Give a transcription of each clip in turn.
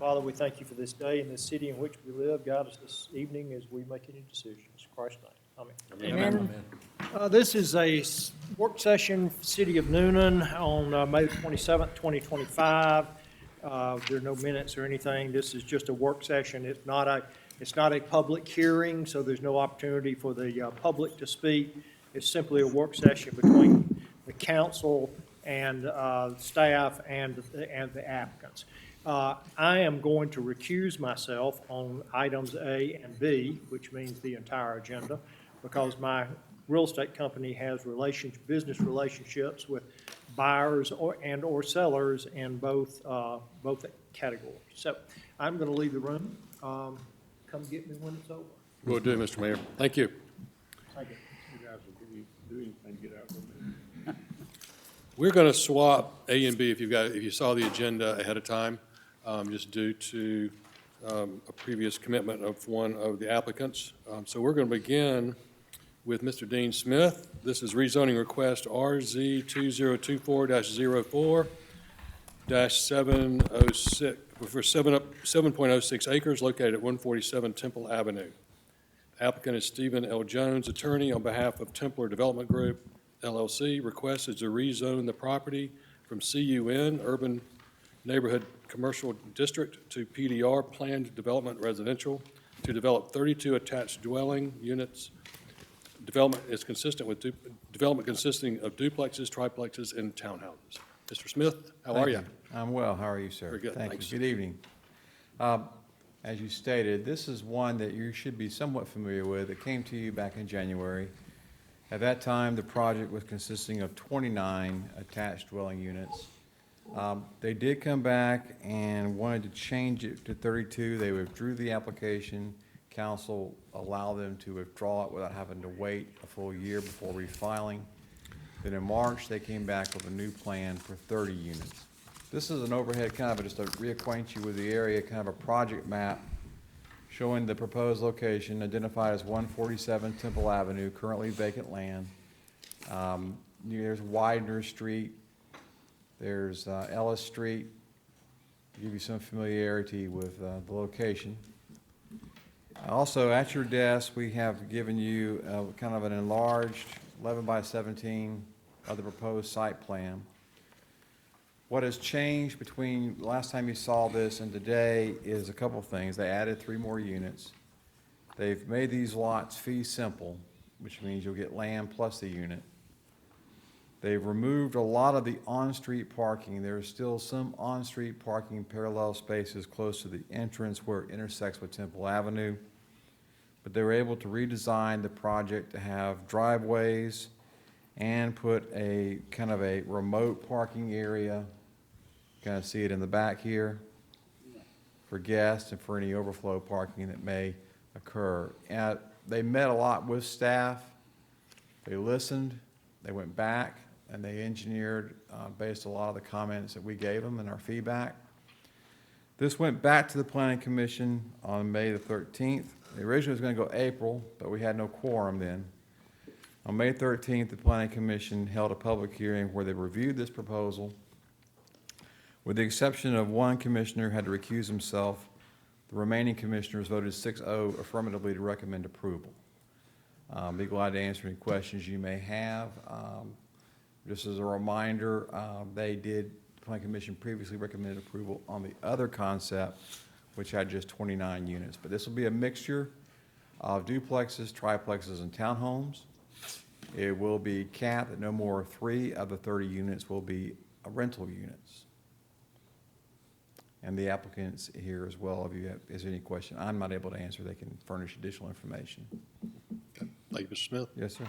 Father, we thank you for this day and this city in which we live. Guide us this evening as we make any decisions. In Christ's name, amen. Amen. This is a work session, for the City of Newnan, on May 27th, 2025. There are no minutes or anything. This is just a work session. It's not a public hearing, so there's no opportunity for the public to speak. It's simply a work session between the council and staff and the applicants. I am going to recuse myself on items A and B, which means the entire agenda, because my real estate company has business relationships with buyers or sellers in both categories. So I'm going to leave the room. Come get me when it's over. Will do, Mr. Mayor. Thank you. Thank you. You guys will do anything to get out of it. We're going to swap A and B if you saw the agenda ahead of time, just due to a previous commitment of one of the applicants. So we're going to begin with Mr. Dean Smith. This is rezoning request RZ 2024-04-706 for 7.06 acres located at 147 Temple Avenue. The applicant is Stephen L. Jones, attorney on behalf of Templar Development Group, LLC. Request is to rezone the property from CUN, Urban Neighborhood Commercial District, to PDR, Planned Development Residential, to develop 32 attached dwelling units. Development is consistent with development consisting of duplexes, triplexes, and townhouses. Mr. Smith, how are you? I'm well. How are you, sir? Very good. Thank Thanks. you. Good evening. As you stated, this is one that you should be somewhat familiar with. It came to you back in January. At that time, the project was consisting of 29 attached dwelling units. They did come back and wanted to change it to 32. They withdrew the application. Council allowed them to withdraw it without having to wait a full year before refiling. Then in March, they came back with a new plan for 30 units. This is an overhead kind of just to reacquaint you with the area, kind of a project map showing the proposed location identified as 147 Temple Avenue, currently vacant land. There's Widener Street. There's Ellis Street, to give you some familiarity with the location. Also, at your desk, we have given you kind of an enlarged 11 by 17 of the proposed site plan. What has changed between the last time you saw this and today is a couple things. They added 3 more units. They've made these lots fee simple, which means you'll get land plus the unit. They've removed a lot of the on-street parking. There is still some on-street parking parallel spaces close to the entrance where it intersects with Temple Avenue. But they were able to redesign the project to have driveways and put a kind of a remote parking area. Kind of see it in the back here for guests and for any overflow parking that may occur. And they met a lot with staff. They listened. They went back and they engineered based on a lot of the comments that we gave them and our feedback. This went back to the Planning Commission on May the 13th. The original was going to go April, but we had no quorum then. On May 13th, the Planning Commission held a public hearing where they reviewed this proposal. With the exception of one commissioner who had to recuse himself, the remaining commissioners voted 6-0 affirmatively to recommend approval. Be glad to answer any questions you may have. Just as a reminder, the Planning Commission previously recommended approval on the other concept, which had just 29 units. But this will be a mixture of duplexes, triplexes, and townhomes. It will be capped at no more 3 of the 30 units will be rental units. And the applicants here as well, if you have any question I'm not able to answer, they can furnish additional information. Okay. Thank you, Mr. Smith. Yes, sir.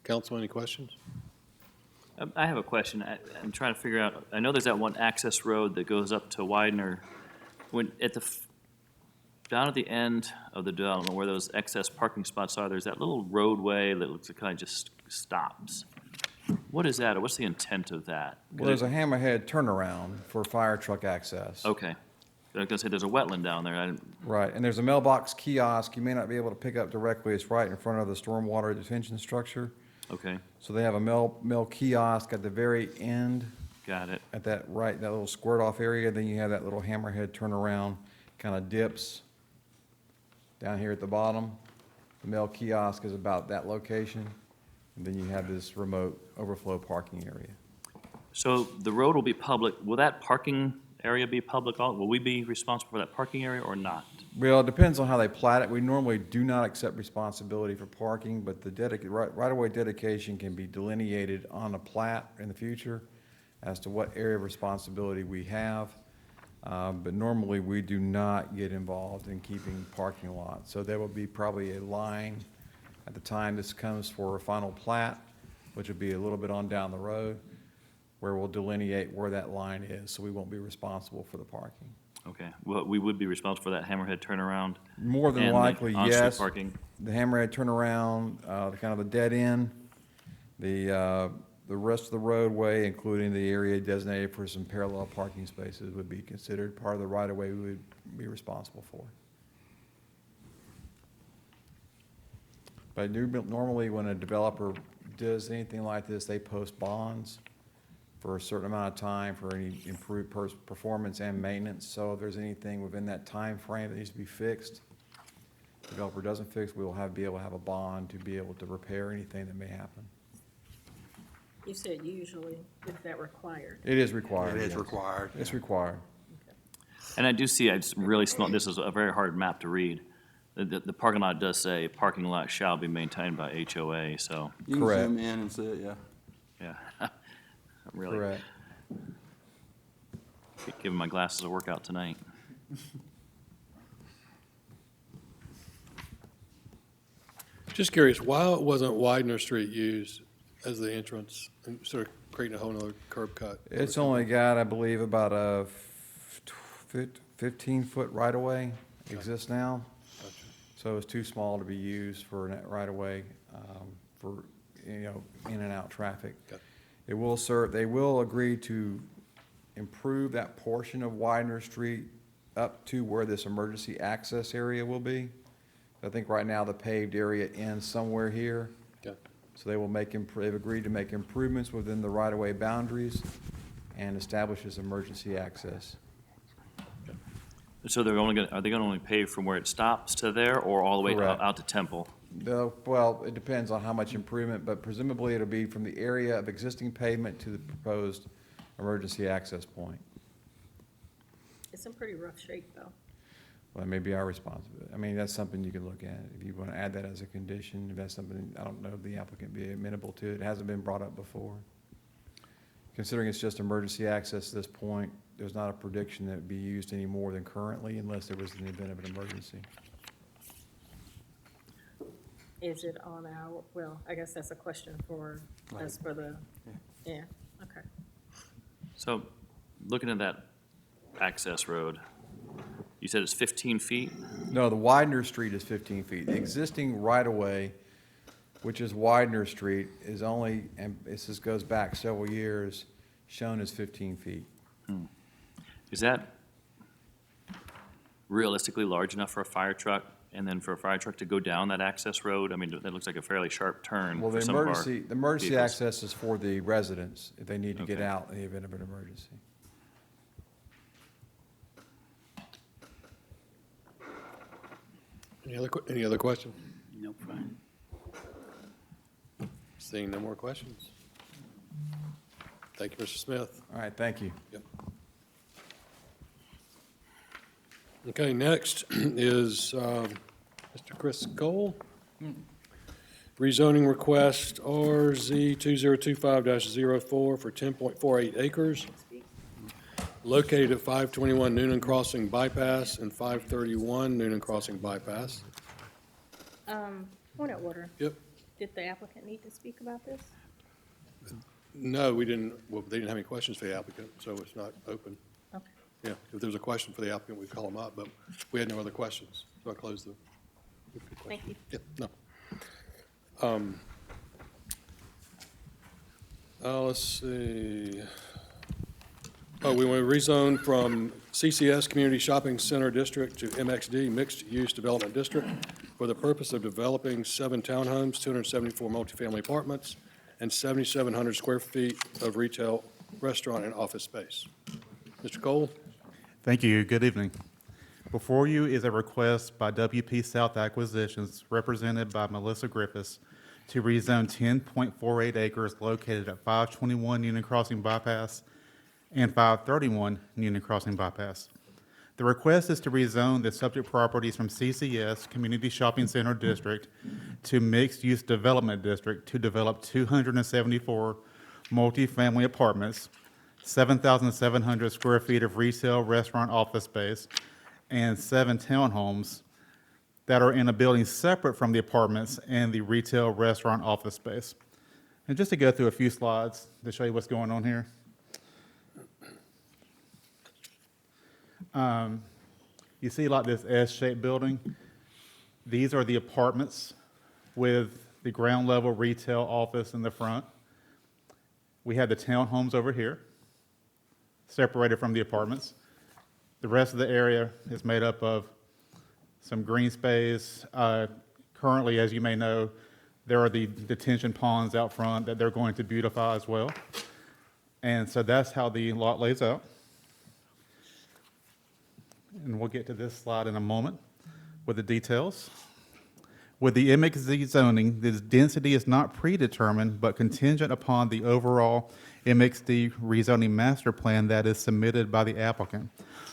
Council, any questions? I have a question. I'm trying to figure out, I know there's that one access road that goes up to Widener. When down at the end of the development where those excess parking spots are, there's that little roadway that looks like kind of just stops. What is that, or what's the intent of that? Well, there's a hammerhead turnaround for fire truck access. Okay. I was going to say there's a wetland down there. Right, and there's a mailbox kiosk you may not be able to pick up directly. It's right in front of the stormwater detention structure. Okay, So they have a mail kiosk at the very end. got it. at that that little squirt off area, then you have that little hammerhead turnaround, kind of dips down here at the bottom. The mail kiosk is about that location, and then you have this remote overflow parking area. So the road will be public. Will that parking area be public? Will we be responsible for that parking area or not? Well, it depends on how they plat it. We normally do not accept responsibility for parking, but the right-of-way dedication can be delineated on a plat in the future as to what area of responsibility we have. But normally, we do not get involved in keeping parking lots. So there will be probably a line at the time this comes for a final plat, which will be a little bit on down the road, where we'll delineate where that line is, so we won't be responsible for the parking. Okay, well, we would be responsible for that hammerhead turnaround? More than and the likely, on-street yes. parking? The hammerhead turnaround, kind of the dead end, the rest of the roadway, including the area designated for some parallel parking spaces, would be considered part of the right-of-way we would be responsible for. But normally, when a developer does anything like this, they post bonds for a certain amount of time for any improved performance and maintenance. So if there's anything within that time frame that needs to be fixed, if the developer doesn't fix, we will be able to have a bond to be able to repair anything that may happen. You said usually, is that required? It is required. It is yes. required. It's required. And I do see, it's really small, this is a very hard map to read. The parking lot does say, parking lot shall be maintained by HOA, so, You can Correct. zoom in and see it, yeah. yeah. I'm really Correct. giving my glasses a workout tonight. Just curious, why wasn't Widener Street used as the entrance instead of creating a whole nother curb cut? It's only got, I believe, about a 15-foot right-of-way exists now. Gotcha. So it's too small to be used for a right-of-way, for, in and out traffic. Got It will serve, they will agree to improve that portion of Widener Street up to where this emergency access area will be. I think right now the paved area ends somewhere here. Okay. So they will they've agreed to make improvements within the right-of-way boundaries and establish this emergency access. So are they gonna only pave from where it stops to there, or all the way Correct. out to Temple? Well, it depends on how much improvement, but presumably it'll be from the area of existing pavement to the proposed emergency access point. It's in pretty rough shape, though. Well, that may be our responsibility. I mean, that's something you can look at. If you want to add that as a condition, if that's something, I don't know if the applicant be amenable to it. It hasn't been brought up before. Considering it's just emergency access at this point, there's not a prediction that it would be used any more than currently unless there was an event of an emergency. Is it on our, well, I guess that's a question for us for the, yeah, okay. So, looking at that access road, you said it's 15 feet? No, the Widener Street is 15 feet. The existing right-of-way, which is Widener Street, is only, and this goes back several years, shown as 15 feet. Is that realistically large enough for a fire truck, and then for a fire truck to go down that access road? I mean, that looks like a fairly sharp turn Well, for the some of our emergency vehicles. access is for the residents if they need to get Okay. out in the event of an emergency. Any other questions? Nope, fine. Seeing no more questions. Thank you, Mr. Smith. All right, thank you. Yep. Okay, next is Mr. Chris Cole. Rezoning request RZ 2025-04 for 10.48 acres located at 521 Newnan Crossing Bypass and 531 Newnan Crossing Bypass. Point of order. Yep. Did the applicant need to speak about this? No, we didn't, well, they didn't have any questions for the applicant, so it's not open. Okay. Yeah, if there was a question for the applicant, we'd call them up, but we had no other questions, so I closed the. Thank you. Yep, no. Let's see. Oh, we want to rezone from CCS Community Shopping Center District to MXD Mixed Use Development District for the purpose of developing 7 townhomes, 274 multifamily apartments, and 7,700 square feet of retail restaurant, and office space. Mr. Cole? Thank you. Good evening. Before you is a request by WP South Acquisitions, represented by Melissa Griffiths, to rezone 10.48 acres located at 521 Newnan Crossing Bypass and 531 Newnan Crossing Bypass. The request is to rezone the subject properties from CCS, Community Shopping Center District, to Mixed Use Development District to develop 274 multifamily apartments, 7,700 square feet of retail, restaurant, office space, and 7 townhomes that are in a building separate from the apartments and the retail, restaurant, office space. And just to go through a few slides to show you what's going on here. You see like this S-shaped building. These are the apartments with the ground level retail office in the front. We have the townhomes over here, separated from the apartments. The rest of the area is made up of some green space. Currently, as you may know, there are the detention ponds out front that they're going to beautify as well. And so that's how the lot lays out. And we'll get to this slide in a moment with the details. With the MXZ zoning, the density is not predetermined, but contingent upon the overall MXD rezoning master plan that is submitted by the applicant.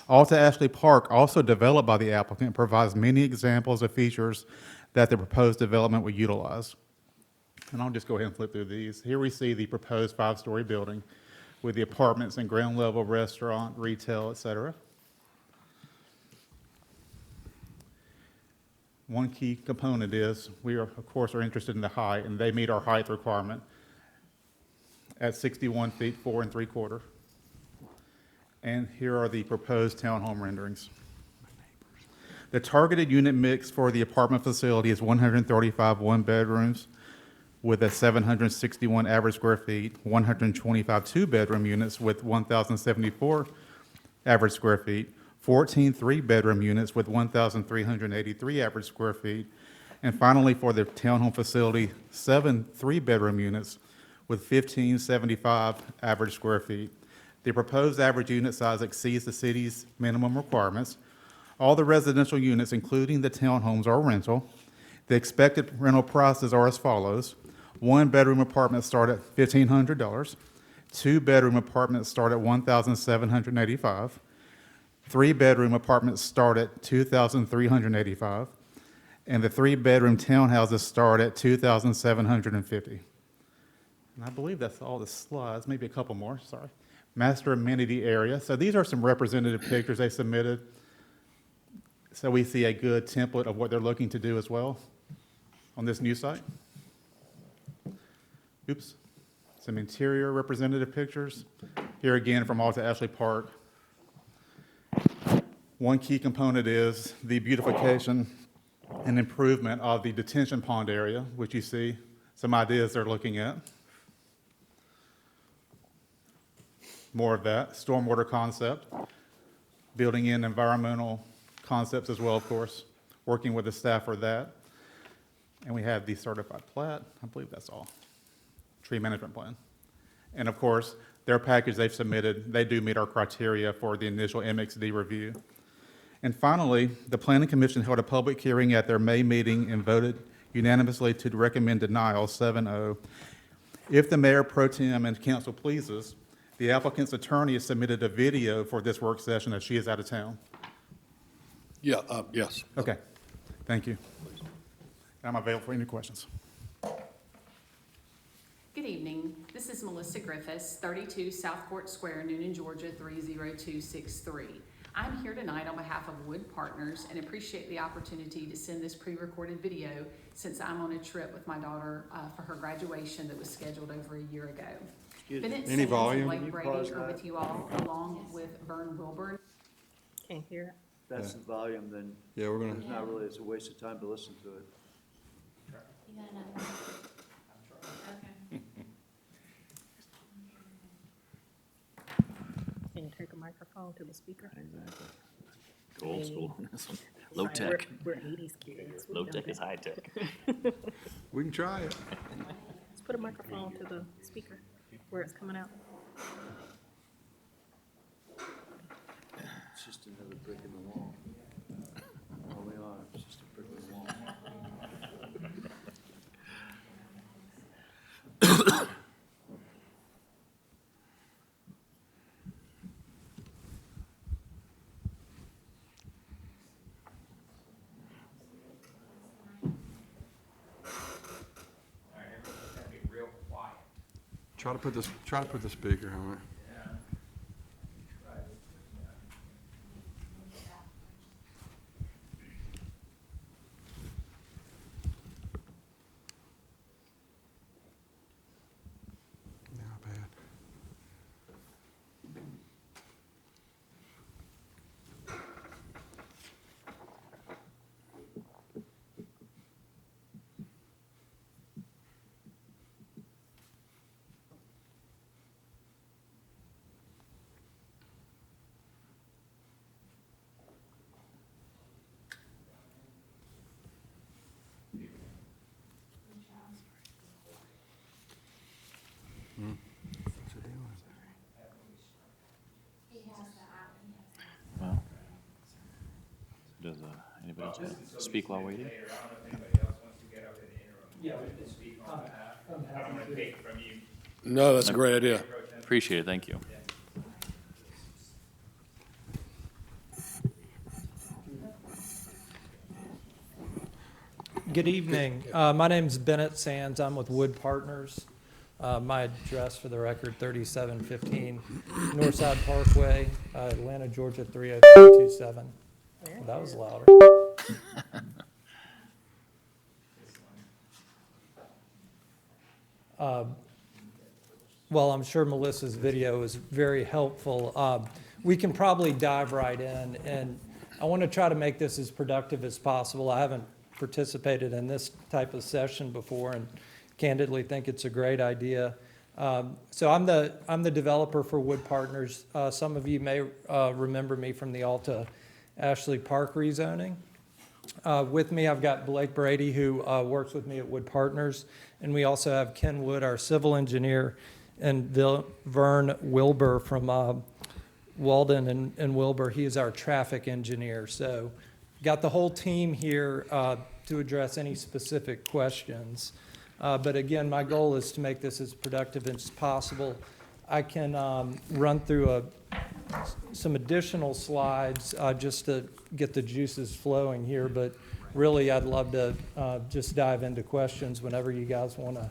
Alta Ashley Park, also developed by the applicant, provides many examples of features that the proposed development will utilize. And I'll just go ahead and flip through these. Here we see the proposed 5-story building with the apartments and ground level restaurant, retail, et cetera. One key component is we are, of course, are interested in the height, and they meet our height requirement at 61 feet 4 3/4. And here are the proposed townhome renderings. The targeted unit mix for the apartment facility is 135 one-bedrooms with a 761 average square feet, 125 two-bedroom units with 1,074 average square feet, 14 three-bedroom units with 1,383 average square feet, and finally, for the townhome facility, 7 three-bedroom units with 1,575 average square feet. The proposed average unit size exceeds the city's minimum requirements. All the residential units, including the townhomes, are rental. The expected rental prices are as follows. One-bedroom apartments start at $1,500. Two-bedroom apartments start at $1,785. Three-bedroom apartments start at $2,385, and the three-bedroom townhouses start at $2,750. And I believe that's all the slides, maybe a couple more, sorry. Master amenity area. So these are some representative pictures they submitted. So we see a good template of what they're looking to do as well on this new site. Oops. Some interior representative pictures. Here again from Alta Ashley Park. One key component is the beautification and improvement of the detention pond area, which you see some ideas they're looking at. More of that, stormwater concept, building in environmental concepts as well, of course, working with the staff for that. And we have the certified plat, I believe that's all. Tree management plan. And of course, their package they've submitted, they do meet our criteria for the initial MXD review. And finally, the Planning Commission held a public hearing at their May meeting and voted unanimously to recommend denial 7-0. If the mayor pro tem and council pleases, the applicant's attorney has submitted a video for this work session as she is out of town. Yeah, yes. Okay, thank you. I'm available for any questions. Good evening. This is Melissa Griffiths, 32 Southport Square, Newnan, Georgia, 30263. I'm here tonight on behalf of Wood Partners and appreciate the opportunity to send this pre-recorded video since I'm on a trip with my daughter for her graduation that was scheduled over a year ago. Bennett Sands and Blake Brady are with you all, along with Vern Wilburn. Can't hear it. That's the volume, then Yeah, we're it's not really, it's a waste of time to listen to it. You got another one? Okay. Can you take a microphone to the speaker? Old school. Low Right, tech. We're 80s kids. We Low know tech that. is high tech. We can try it. Let's put a microphone to the speaker where it's coming out. just another brick in the wall. All we are, it's just a brick in the wall. Try to put the speaker on it. Not bad. What's it doing? Well, does anybody else want to speak while waiting? No, that's a great idea. Appreciate it, thank you. Good evening. My name's Bennett Sands. I'm with Wood Partners. My address for the record, 3715 Northside Parkway, Atlanta, Georgia, 30327. Well, that was louder. Well, I'm sure Melissa's video is very helpful. We can probably dive right in, and I want to try to make this as productive as possible. I haven't participated in this type of session before, and candidly think it's a great idea. So I'm the developer for Wood Partners. Some of you may remember me from the Alta Ashley Park rezoning. With me, I've got Blake Brady, who works with me at Wood Partners, and we also have Ken Wood, our civil engineer, and Vern Wilbur from Walden and Wilbur. He is our traffic engineer. So got the whole team here to address any specific questions. But again, my goal is to make this as productive as possible. I can run through some additional slides just to get the juices flowing here, but really I'd love to just dive into questions whenever you guys want to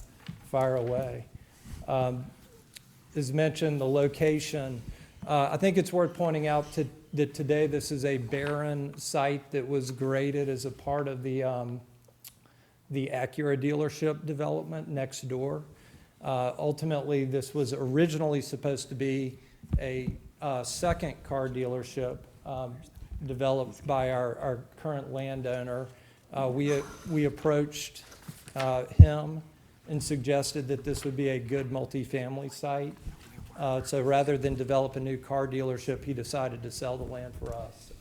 fire away. As mentioned, the location, I think it's worth pointing out that today this is a barren site that was graded as a part of the Acura dealership development next door. Ultimately, this was originally supposed to be a second car dealership developed by our current landowner. We approached him and suggested that this would be a good multifamily site. So rather than develop a new car dealership, he decided to sell the land for us.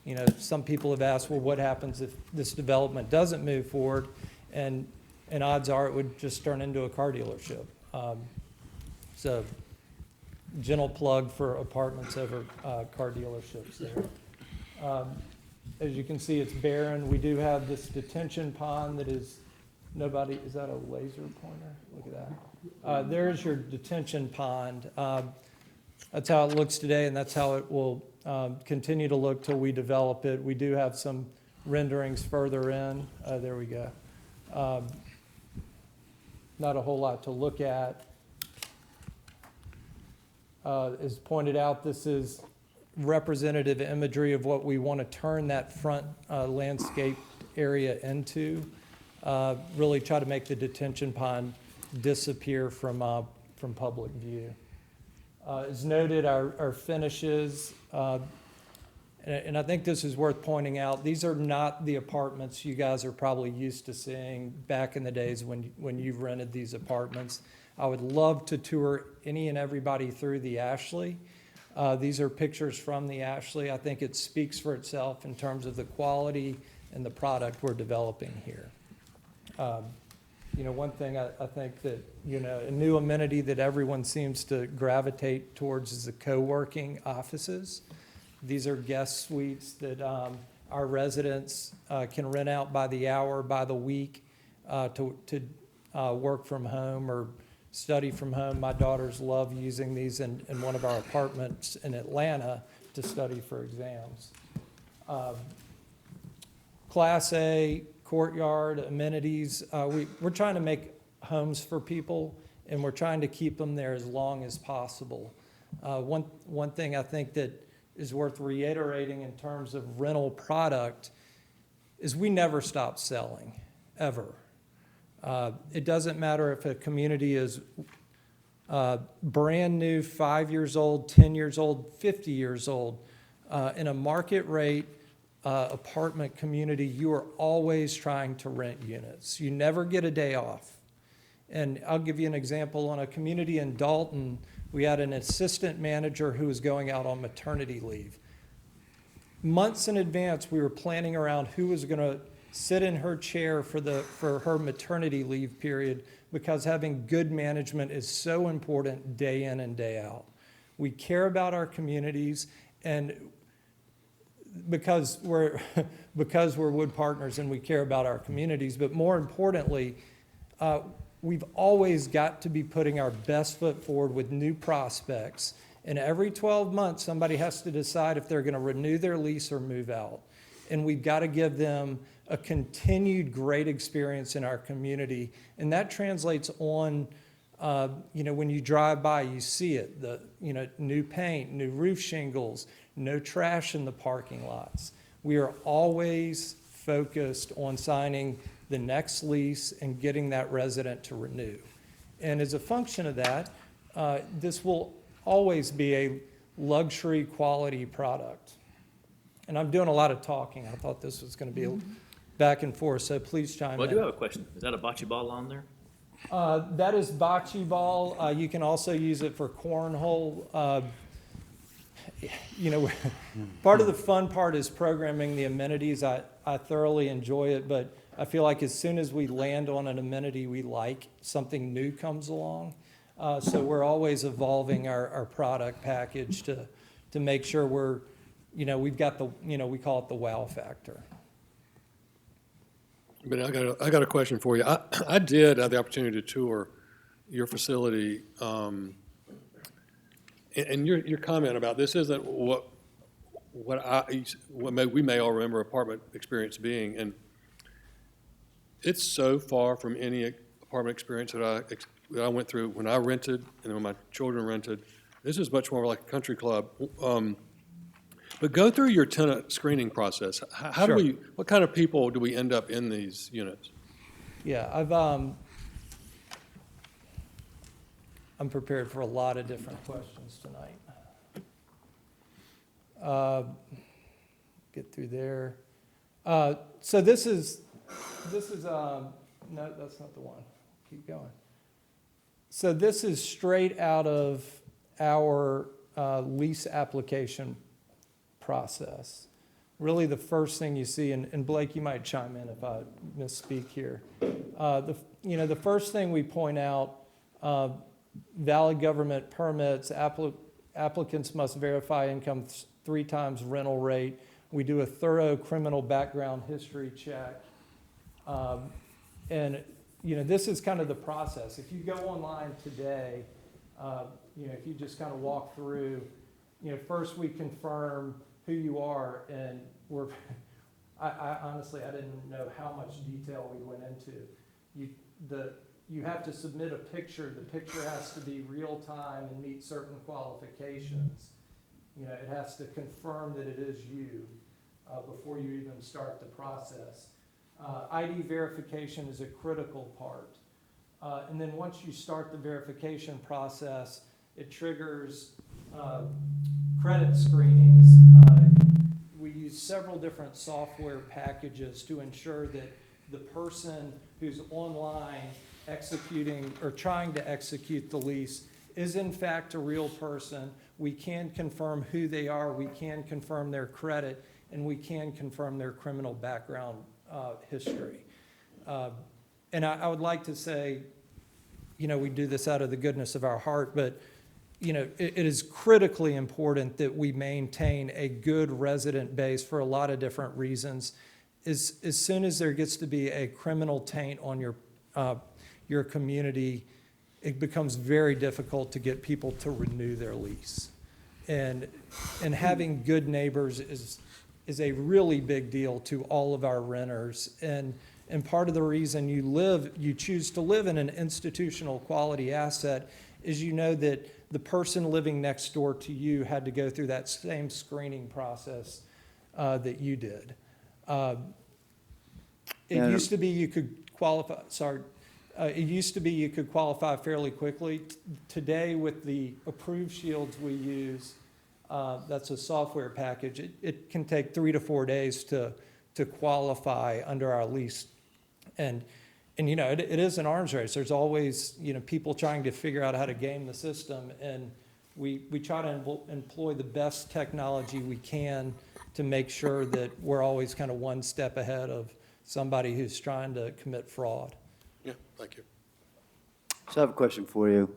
You know, some people have asked, well, what happens if this development doesn't move forward? And odds are it would just turn into a car dealership. So gentle plug for apartments over car dealerships there. As you can see, it's barren. We do have this detention pond that is nobody, is that a laser pointer? Look at that. There's your detention pond. That's how it looks today, and that's how it will continue to look till we develop it. We do have some renderings further in. There we go. Not a whole lot to look at. As pointed out, this is representative imagery of what we want to turn that front landscape area into. Really try to make the detention pond disappear from public view. As noted, our finishes, and I think this is worth pointing out, these are not the apartments you guys are probably used to seeing back in the days when you've rented these apartments. I would love to tour any and everybody through the Ashley. These are pictures from the Ashley. I think it speaks for itself in terms of the quality and the product we're developing here. You know, one thing I think that, you know, a new amenity that everyone seems to gravitate towards is the co-working offices. These are guest suites that our residents can rent out by the hour, by the week, to work from home or study from home. My daughters love using these in one of our apartments in Atlanta to study for exams. Class A, courtyard, amenities. We're trying to make homes for people, and we're trying to keep them there as long as possible. One thing I think that is worth reiterating in terms of rental product is we never stop selling, ever. It doesn't matter if a community is brand new, 5 years old, 10 years old, 50 years old. In a market rate apartment community, you are always trying to rent units. You never get a day off. And I'll give you an example. On a community in Dalton, we had an assistant manager who was going out on maternity leave. Months in advance, we were planning around who was going to sit in her chair for her maternity leave period, because having good management is so important day in and day out. We care about our communities, and because we're Wood Partners and we care about our communities, but more importantly, we've always got to be putting our best foot forward with new prospects. And every 12 months, somebody has to decide if they're going to renew their lease or move out. And we've got to give them a continued great experience in our community. And that translates on, when you drive by, you see it, new paint, new roof shingles, no trash in the parking lots. We are always focused on signing the next lease and getting that resident to renew. And as a function of that, this will always be a luxury quality product. And I'm doing a lot of talking. I thought this was going to be back and forth, so please chime in. Well, I do have a question. Is that a bocce ball on there? That is bocce ball. You can also use it for cornhole. Part of the fun part is programming the amenities. I thoroughly enjoy it, but I feel like as soon as we land on an amenity we like, something new comes along. So we're always evolving our product package to make sure we've got we call it the wow factor. But I got a question for you. I did have the opportunity to tour your facility, and your comment about this isn't what we may all remember apartment experience being, and it's so far from any apartment experience that I went through when I rented and when my children rented. This is much more like a country club. But go through your tenant screening process. How Sure. what kind of people do we end up in these units? Yeah, I'm prepared for a lot of different questions tonight. Get through there. So this is no, that's not the one. Keep going. So this is straight out of our lease application process. Really the first thing you see, and Blake, you might chime in if I misspeak here. The first thing we point out, valid government permits, applicants must verify income 3 times rental rate. We do a thorough criminal background history check. This is kind of the process. If you go online today, if you just kind of walk through, first we confirm who you are, and I honestly, I didn't know how much detail we went into. You have to submit a picture. The picture has to be real time and meet certain qualifications. It has to confirm that it is you before you even start the process. ID verification is a critical part. And then once you start the verification process, it triggers credit screenings. We use several different software packages to ensure that the person who's online executing or trying to execute the lease is in fact a real person. We can confirm who they are, we can confirm their credit, and we can confirm their criminal background history. And I would like to say, we do this out of the goodness of our heart, but it is critically important that we maintain a good resident base for a lot of different reasons. As soon as there gets to be a criminal taint on your community, it becomes very difficult to get people to renew their lease. And having good neighbors is a really big deal to all of our renters. And part of the reason you choose to live in an institutional quality asset is you know that the person living next door to you had to go through that same screening process that you did. It used to be you could qualify, it used to be you could qualify fairly quickly. Today, with the approved shields we use, that's a software package, it can take 3 to 4 days to qualify under our lease. And it is an arms race. There's always, people trying to figure out how to game the system. And we try to employ the best technology we can to make sure that we're always kind of one step ahead of somebody who's trying to commit fraud. Yeah, thank you. So I have a question for you.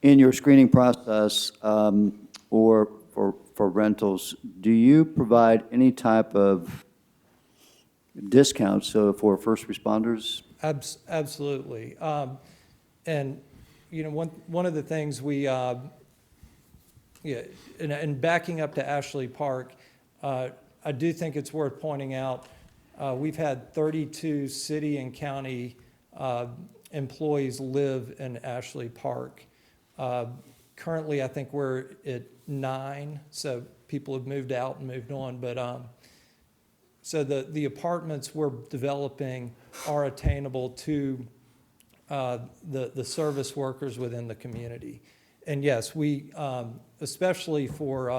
In your screening process, or for rentals, do you provide any type of discounts for first responders? Absolutely. And, one of the things and backing up to Ashley Park, I do think it's worth pointing out, we've had 32 city and county employees live in Ashley Park. Currently, I think we're at 9, so people have moved out and moved on. But so the apartments we're developing are attainable to the service workers within the community. And yes, we, especially for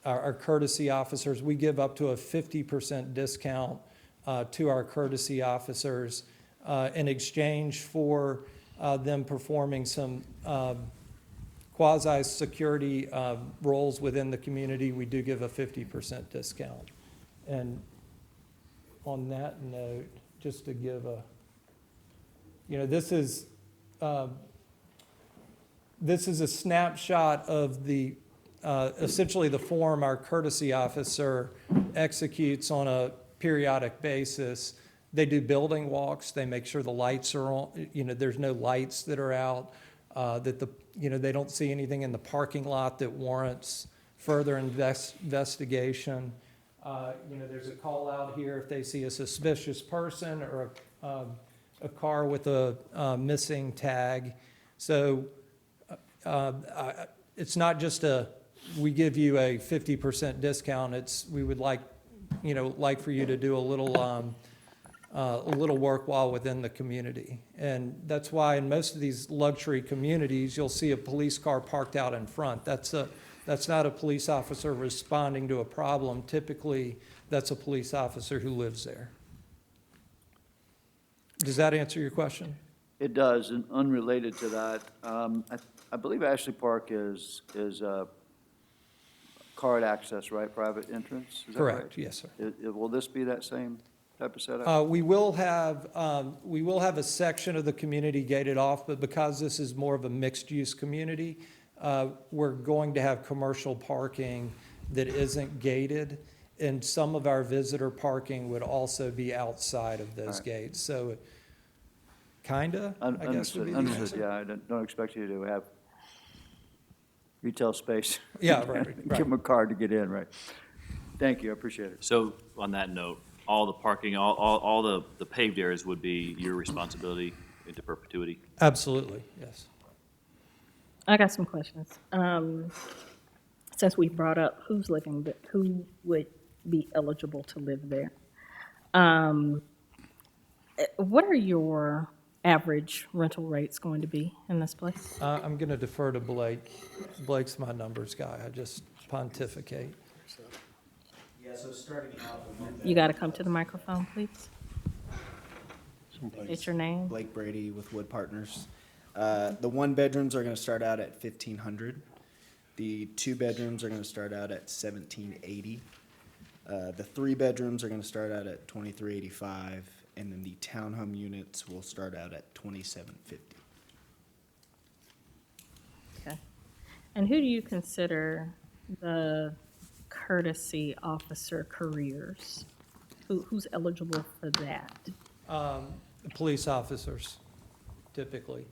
our courtesy officers, we give up to a 50% discount to our courtesy officers in exchange for them performing some quasi-security roles within the community. We do give a 50% discount. And on that note, just to give this is a snapshot of the essentially the form our courtesy officer executes on a periodic basis. They do building walks. They make sure the lights are on, there's no lights that are out, that they don't see anything in the parking lot that warrants further investigation. There's a call out here if they see a suspicious person or a car with a missing tag. So it's not just we give you a 50% discount. We would like for you to do a little work while within the community. And that's why in most of these luxury communities, you'll see a police car parked out in front. That's not a police officer responding to a problem. Typically, that's a police officer who lives there. Does that answer your question? It does, and unrelated to that, I believe Ashley Park is card access, right, private entrance? Is that right? Correct, yes, sir. Will this be that same type of setup? We will have a section of the community gated off, but because this is more of a mixed-use community, we're going to have commercial parking that isn't gated, and some of our visitor parking would also be outside of those gates. So, kinda, I guess would be the answer. Understood, yeah, I don't expect you to have retail space. Yeah, right. Give them a card to get in, right? Thank you, I appreciate it. So on that note, all the parking, all the paved areas would be your responsibility into perpetuity? Absolutely, yes. I got some questions. Since we brought up who would be eligible to live there, what are your average rental rates going to be in this place? I'm going to defer to Blake. Blake's my numbers guy. I just pontificate. Yeah, so starting out. You got to come to the microphone, please. It's your name. Blake Brady with Wood Partners. The 1 bedrooms are going to start out at $1,500. The 2 bedrooms are going to start out at $1,780. The 3 bedrooms are going to start out at $2,385, and then the townhome units will start out at $2,750. Okay. And who do you consider the courtesy officer careers? Who's eligible for that? Police officers, typically.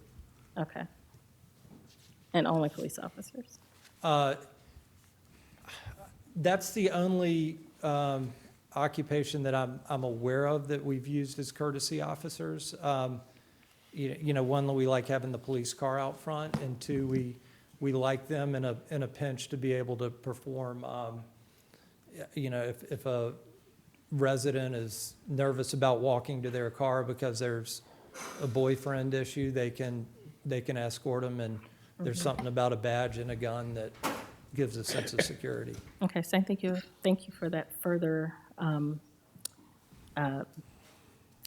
Okay. And only police officers? That's the only occupation that I'm aware of that we've used as courtesy officers. You know, one, we like having the police car out front, and two, we like them in a pinch to be able to perform, you know, if a resident is nervous about walking to their car because there's a boyfriend issue, they can escort them, and there's something about a badge and a gun that gives a sense of security. Okay, so thank you for that further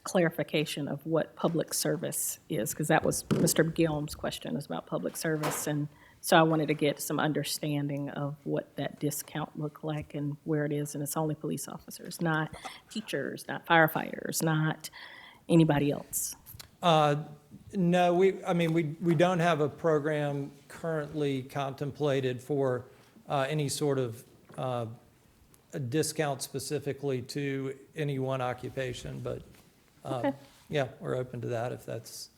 clarification of what public service is, because that was Mr. Gillum's question, is about public service, and so I wanted to get some understanding of what that discount looked like and where it is, and it's only police officers, not teachers, not firefighters, not anybody else. No, we don't have a program currently contemplated for any sort of a discount specifically to any one occupation, but Okay. yeah, we're open to that if that's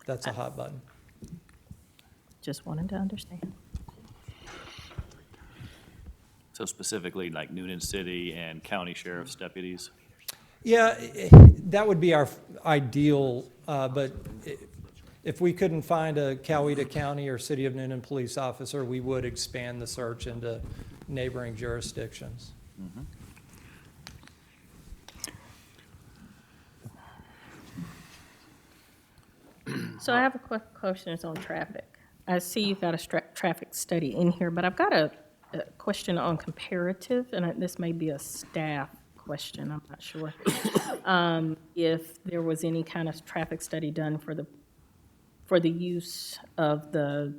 a hot button. Just wanted to understand. So specifically like Newnan City and county sheriff's deputies? Yeah, that would be our ideal, but if we couldn't find a Coweta County or City of Newnan police officer, we would expand the search into neighboring jurisdictions. So I have a quick question, it's on traffic. I see you've got a traffic study in here, but I've got a question on comparative, and this may be a staff question, I'm not sure. If there was any kind of traffic study done for the use of the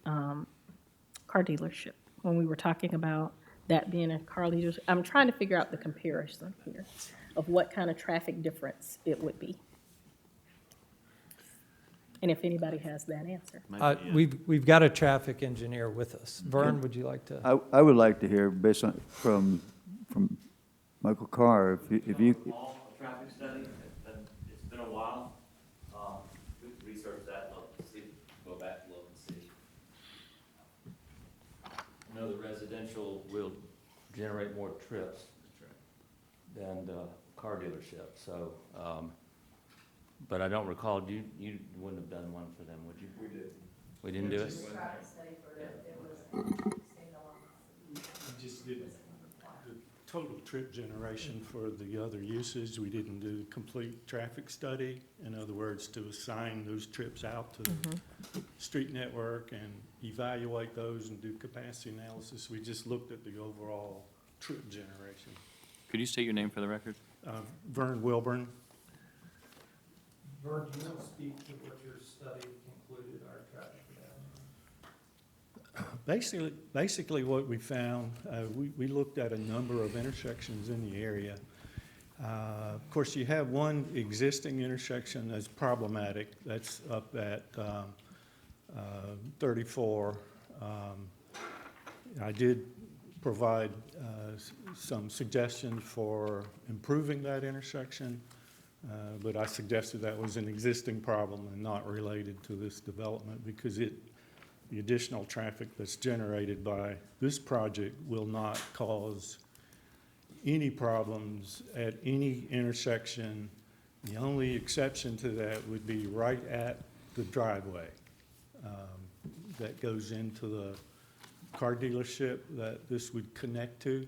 car dealership, when we were talking about that being a car dealership. I'm trying to figure out the comparison here of what kind of traffic difference it would be. And if anybody has that answer. We've got a traffic engineer with us. Vern, would you like to? I would like to hear, based on, from Michael Carr, if you, Small traffic study, it's been a while. We can research that, see, go back and look and see. I know the residential will generate more trips than the car dealership, so, but I don't recall, you wouldn't have done one for them, would you? We did. We didn't do it? Just did the total trip generation for the other uses. We didn't do complete traffic study. In other words, to assign those trips out to the street network and evaluate those and do capacity analysis. We just looked at the overall trip generation. Could you state your name for the record? Vern Wilburn. Vern, do you want to speak to what your study concluded our traffic data? Basically what we found, we looked at a number of intersections in the area. Of course, you have one existing intersection that's problematic. That's up at 34. I did provide some suggestions for improving that intersection, but I suggested that was an existing problem and not related to this development because the additional traffic that's generated by this project will not cause any problems at any intersection. The only exception to that would be right at the driveway that goes into the car dealership that this would connect to.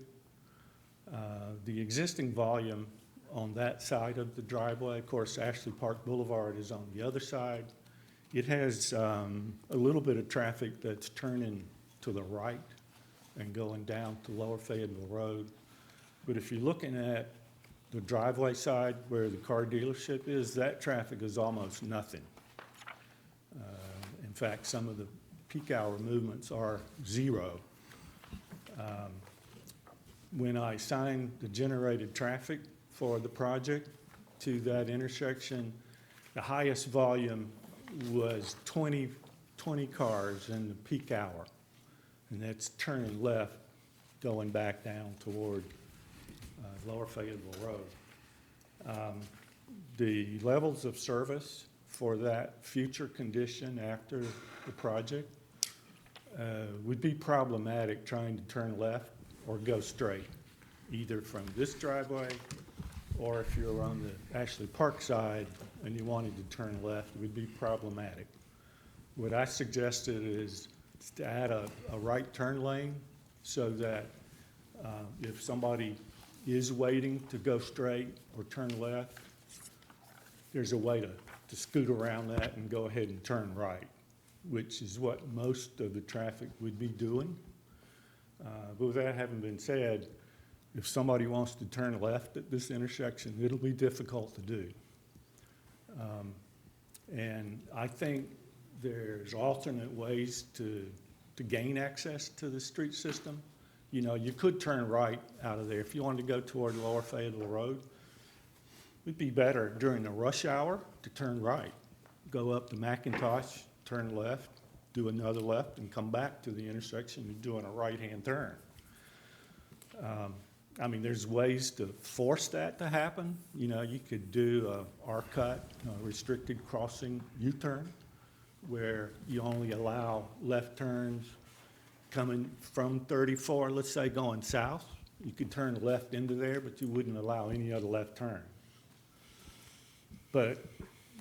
The existing volume on that side of the driveway, of course, Ashley Park Boulevard is on the other side. It has a little bit of traffic that's turning to the right and going down to Lower Fayetteville Road. But if you're looking at the driveway side where the car dealership is, that traffic is almost nothing. In fact, some of the peak hour movements are zero. When I assigned the generated traffic for the project to that intersection, the highest volume was 20 cars in the peak hour. and that's turning left, going back down toward Lower Fayetteville Road. The levels of service for that future condition after the project would be problematic trying to turn left or go straight, either from this driveway or if you're on the Ashley Park side and you wanted to turn left, it would be problematic. What I suggested is to add a right turn lane so that if somebody is waiting to go straight or turn left, there's a way to scoot around that and go ahead and turn right, which is what most of the traffic would be doing. But with that having been said, if somebody wants to turn left at this intersection, it'll be difficult to do. And I think there's alternate ways to gain access to the street system. You know, you could turn right out of there. If you wanted to go toward Lower Fayetteville Road, it'd be better during the rush hour to turn right. Go up to McIntosh, turn left, do another left, and come back to the intersection and doing a right-hand turn. I mean, there's ways to force that to happen. You know, you could do a R-cut, a restricted crossing U-turn, where you only allow left turns coming from 34, let's say going south. You could turn left into there, but you wouldn't allow any other left turn. But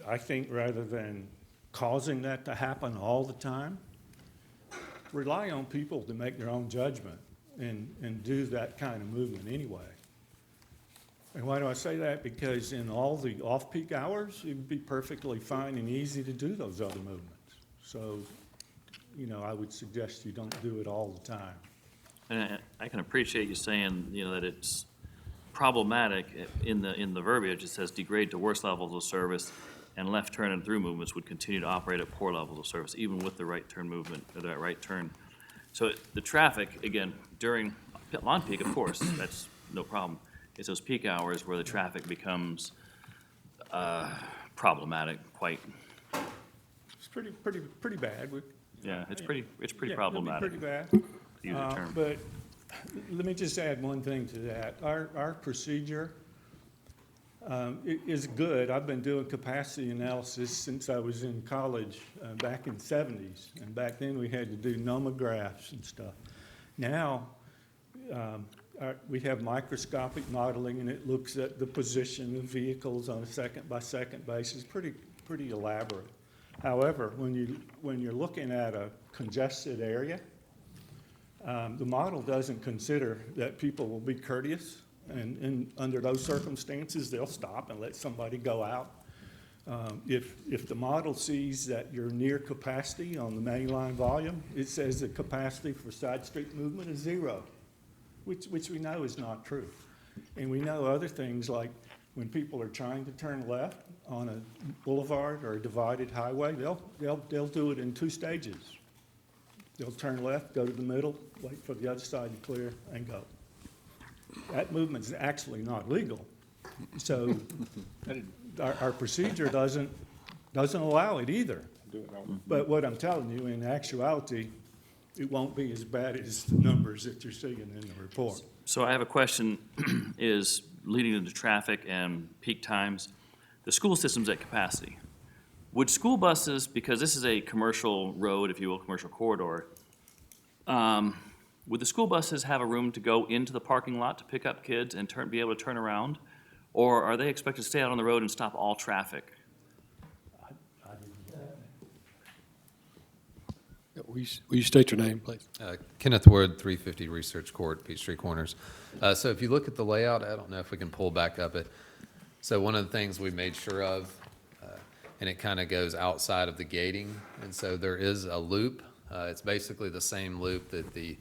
I think rather than causing that to happen all the time, rely on people to make their own judgment and do that kind of movement anyway. And why do I say that? Because in all the off-peak hours, it would be perfectly fine and easy to do those other movements. So, you know, I would suggest you don't do it all the time. And I can appreciate you saying, you know, that it's problematic in the verbiage. It says degrade to worse levels of service, and left turn and through movements would continue to operate at poor levels of service, even with the right turn movement, or that right turn. So the traffic, again, during on peak, of course, that's no problem. It's those peak hours where the traffic becomes problematic, quite. It's pretty bad. Yeah, it's pretty Yeah, problematic. it'd be pretty bad. To use a term. But let me just add one thing to that. Our procedure is good. I've been doing capacity analysis since I was in college back in the 70s. And back then we had to do nomographs and stuff. Now we have microscopic modeling, and it looks at the position of vehicles on a second-by-second basis. Pretty elaborate. However, when you're looking at a congested area, the model doesn't consider that people will be courteous, and under those circumstances, they'll stop and let somebody go out. If the model sees that you're near capacity on the main line volume, it says the capacity for side street movement is 0, which we know is not true. And we know other things like when people are trying to turn left on a boulevard or a divided highway, they'll do it in 2 stages. They'll turn left, go to the middle, wait for the other side to clear, and go. That movement's actually not legal. So our procedure doesn't allow it either. But what I'm telling you, in actuality, it won't be as bad as the numbers that you're seeing in the report. So I have a question, is leading into traffic and peak times, the school system's at capacity. Would school buses, because this is a commercial road, if you will, commercial corridor, would the school buses have a room to go into the parking lot to pick up kids and be able to turn around? Or are they expected to stay out on the road and stop all traffic? Will you state your name, please? Kenneth Wood, 350 Research Court, Peachtree Corners. So if you look at the layout, I don't know if we can pull back up it. So one of the things we made sure of, and it kind of goes outside of the gating, and so there is a loop. It's basically the same loop that the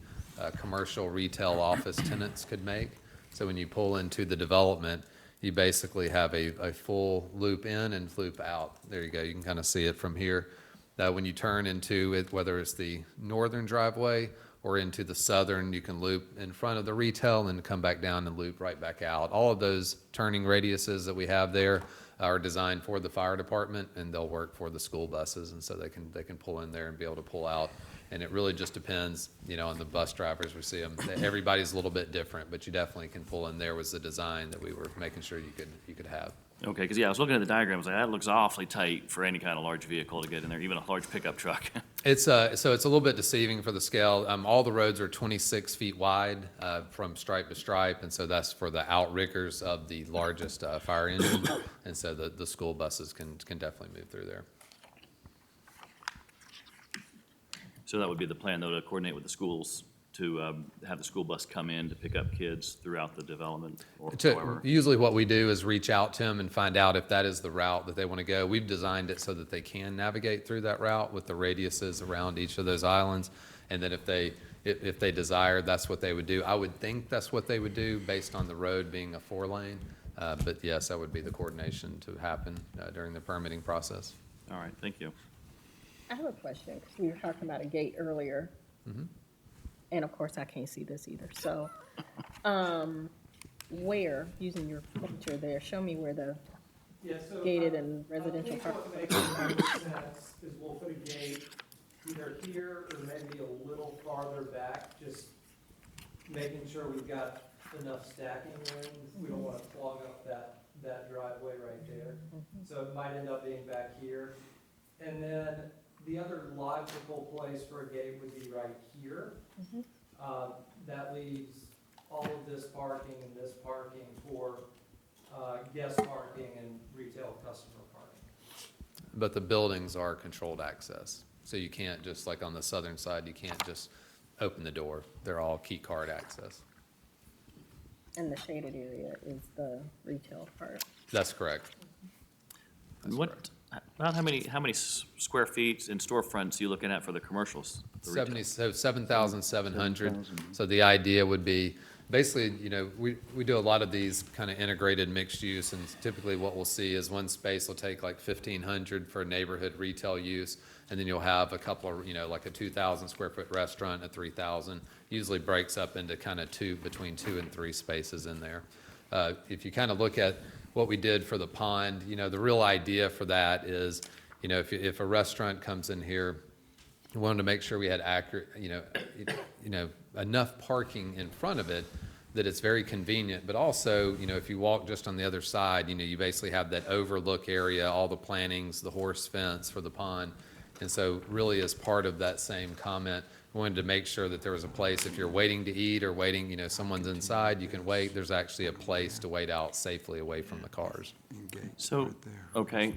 commercial retail office tenants could make. So when you pull into the development, you basically have a full loop in and loop out. There you go. You can kind of see it from here. When you turn into it, whether it's the northern driveway or into the southern, you can loop in front of the retail and come back down and loop right back out. All of those turning radiuses that we have there are designed for the fire department, and they'll work for the school buses, and so they can pull in there and be able to pull out And it really just depends, on the bus drivers. We see them, everybody's a little bit different, but you definitely can pull in. There was the design that we were making sure you could have. Okay, because, yeah, I was looking at the diagram, I was like, that looks awfully tight for any kind of large vehicle to get in there, even a large pickup truck. So it's a little bit deceiving for the scale. All the roads are 26 feet wide from stripe to stripe, and so that's for the outriggers of the largest fire engine. And so the school buses can definitely move through there. So that would be the plan, though, to coordinate with the schools to have the school bus come in to pick up kids throughout the development or however. Usually what we do is reach out to them and find out if that is the route that they want to go. We've designed it so that they can navigate through that route with the radiuses around each of those islands. And then if they desire, that's what they would do. I would think that's what they would do based on the road being a 4-lane. But yes, that would be the coordination to happen during the permitting process. All right, thank you. I have a question, because we were talking about a gate earlier. And of course, I can't see this either. So, where, using your picture there, show me where the gated and residential park. What makes the most sense is we'll put a gate either here or maybe a little farther back, just making sure we've got enough stacking room. We don't want to clog up that driveway right there. So it might end up being back here. And then the other logical place for a gate would be right here. That leaves all of this parking and this parking for guest parking and retail customer parking. But the buildings are controlled access. So you can't just, like on the southern side, you can't just open the door. They're all key card access. And the shaded area is the retail part. That's correct. That's correct. About how many square feet in storefronts are you looking at for the commercials? The retail? 7,700. So the idea would be, basically, we do a lot of these kind of integrated mixed use, and typically what we'll see is one space will take like 1,500 for neighborhood retail use, and then you'll have a couple of, like a 2,000 square foot restaurant, a 3,000, usually breaks up into kind of between 2 and 3 spaces in there. If you kind of look at what we did for the pond, the real idea for that is, if a restaurant comes in here, we wanted to make sure we had accurate, enough parking in front of it that it's very convenient, but also, if you walk just on the other side, you basically have that overlook area, all the plantings, the horse fence for the pond. And so really as part of that same comment, we wanted to make sure that there was a place, if you're waiting to eat or waiting, someone's inside, you can wait, there's actually a place to wait out safely away from the cars. So, okay,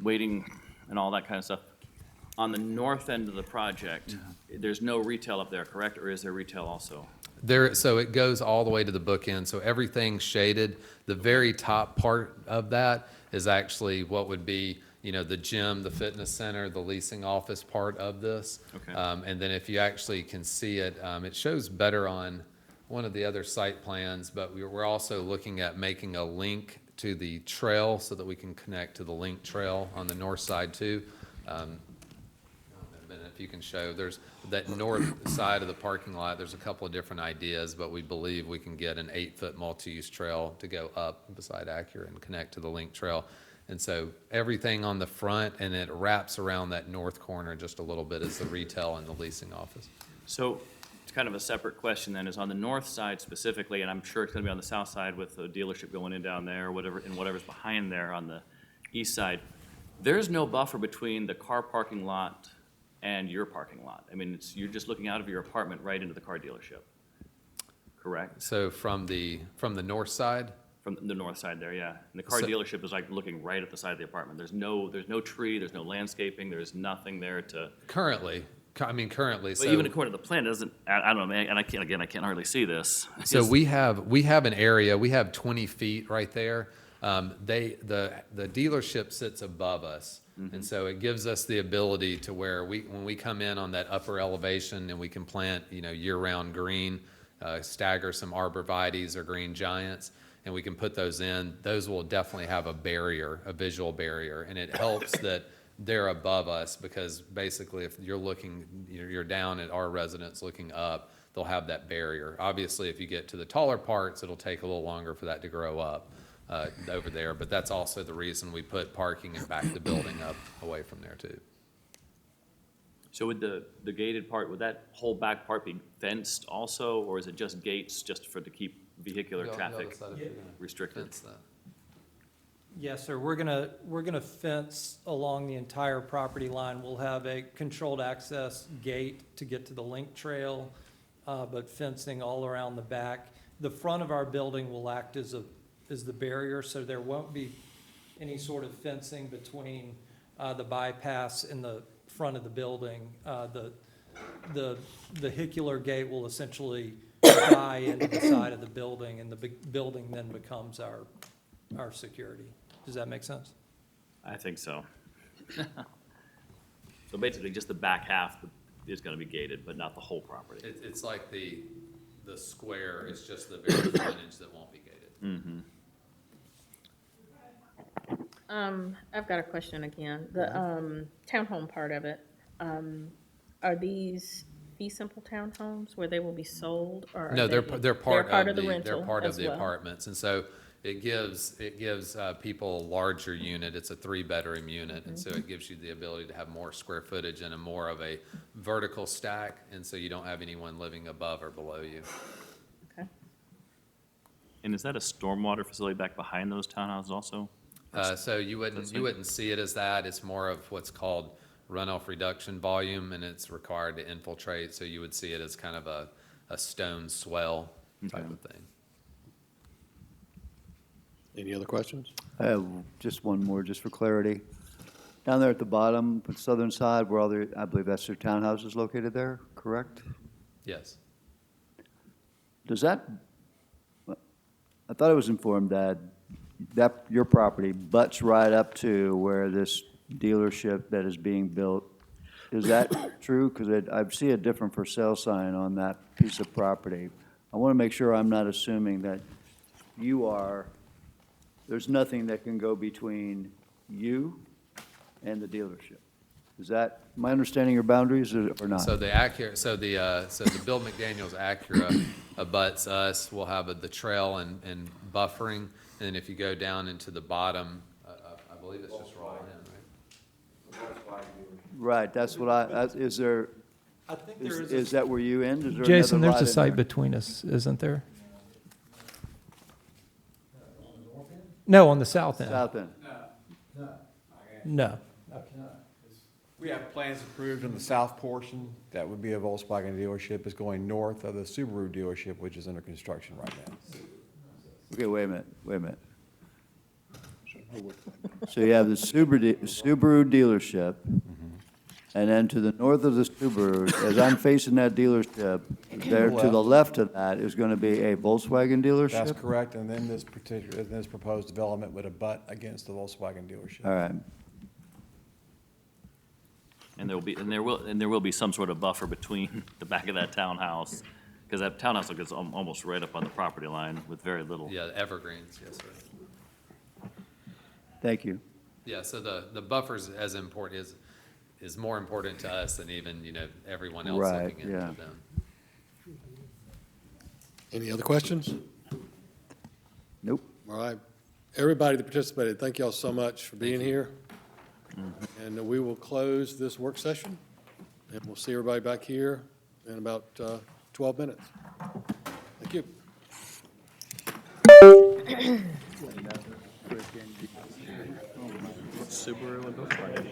waiting and all that kind of stuff. On the north end of the project, there's no retail up there, correct? Or is there retail also? So it goes all the way to the bookend, so everything's shaded. The very top part of that is actually what would be, the gym, the fitness center, the leasing office part of this. Okay. And then if you actually can see it, it shows better on one of the other site plans, but we're also looking at making a link to the trail so that we can connect to the link trail on the north side too. If you can show, there's that north side of the parking lot, there's a couple of different ideas, but we believe we can get an 8-foot multi-use trail to go up beside Acura and connect to the link trail. And so everything on the front, and it wraps around that north corner just a little bit, is the retail and the leasing office. So it's kind of a separate question then, is on the north side specifically, and I'm sure it's going to be on the south side with the dealership going in down there, whatever, and whatever's behind there on the east side, there's no buffer between the car parking lot and your parking lot. I mean, you're just looking out of your apartment right into the car dealership, correct? So from the north side? From the north side there, yeah. And the car dealership is like looking right at the side of the apartment. There's no tree, there's no landscaping, there's nothing there to. Currently. But So even according to the plan, it doesn't, I don't know, man, and I can't hardly see this. So we have an area, we have 20 feet right there. The dealership sits above us. And so it gives us the ability to where when we come in on that upper elevation and we can plant, year-round green, stagger some arborvitaes or green giants, and we can put those in, those will definitely have a barrier, a visual barrier. And it helps that they're above us, because basically if you're down at our residence looking up, they'll have that barrier. Obviously, if you get to the taller parts, it'll take a little longer for that to grow up. Over there, but that's also the reason we put parking and back the building up away from there too. So would the gated part, would that whole back part be fenced also, or is it just gates just to keep vehicular traffic restricted? Fence that. Yes, sir. We're gonna fence along the entire property line. We'll have a controlled access gate to get to the link trail, but fencing all around the back. The front of our building will act as the barrier, so there won't be any sort of fencing between the bypass and the front of the building. The vehicular gate will essentially tie into the side of the building, and the building then becomes our security. Does that make sense? I think so. So basically, just the back half is gonna be gated, but not the whole property. It's like the square is just the very frontage that won't be gated. Mm-hmm. I've got a question again. The townhome part of it, are these fee simple townhomes where they will be sold, or are No, they're part of the the, rental they're part of as the well? apartments, and so it gives people a larger unit. It's a 3-bedroom unit, and so it gives you the ability to have more square footage and a more of a vertical stack, and so you don't have anyone living above or below you. Okay. And is that a stormwater facility back behind those townhouses also? So you wouldn't see it as that. It's more of what's called runoff reduction volume, and it's required to infiltrate, so you would see it as kind of a stone swell type of thing. Any other questions? I have just one more, just for clarity. Down there at the bottom, the southern side, where all the, I believe that's their townhouses located there, correct? Yes. Does that, I thought I was informed that your property butts right up to where this dealership that is being built. Is that true? Because I see a different for sale sign on that piece of property. I want to make sure I'm not assuming that there's nothing that can go between you and the dealership. Is that my understanding your boundaries or not? So the Bill McDaniel's Acura abuts us. We'll have the trail and buffering, and then if you go down into the bottom, I believe it's just right in, right? Right, that's what is there, I think there is that where you end? Is there Jason, another there's a lot in site there? between us, isn't there? No, on the south end. South end. No. We have plans approved in the south portion. That would be a Volkswagen dealership. It's going north of the Subaru dealership, which is under construction right now. Okay, wait a minute. So you have the Subaru dealership, and then to the north of the Subaru, as I'm facing that dealership, there to the left of that is going to be a Volkswagen dealership? That's correct, and then this proposed development would abut against the Volkswagen dealership. All right. And there will be some sort of buffer between the back of that townhouse, because that townhouse looks almost right up on the property line with very little. Yeah, evergreens, yes, sir. Thank you. Yeah, so the buffer's as important, is more important to us than even, everyone else Right, looking into yeah. them. Any other questions? Nope. All right. Everybody that participated, thank y'all so much for being here. And we will close this work session, and we'll see everybody back here in about 12 minutes. Thank you. Subaru and Volkswagen.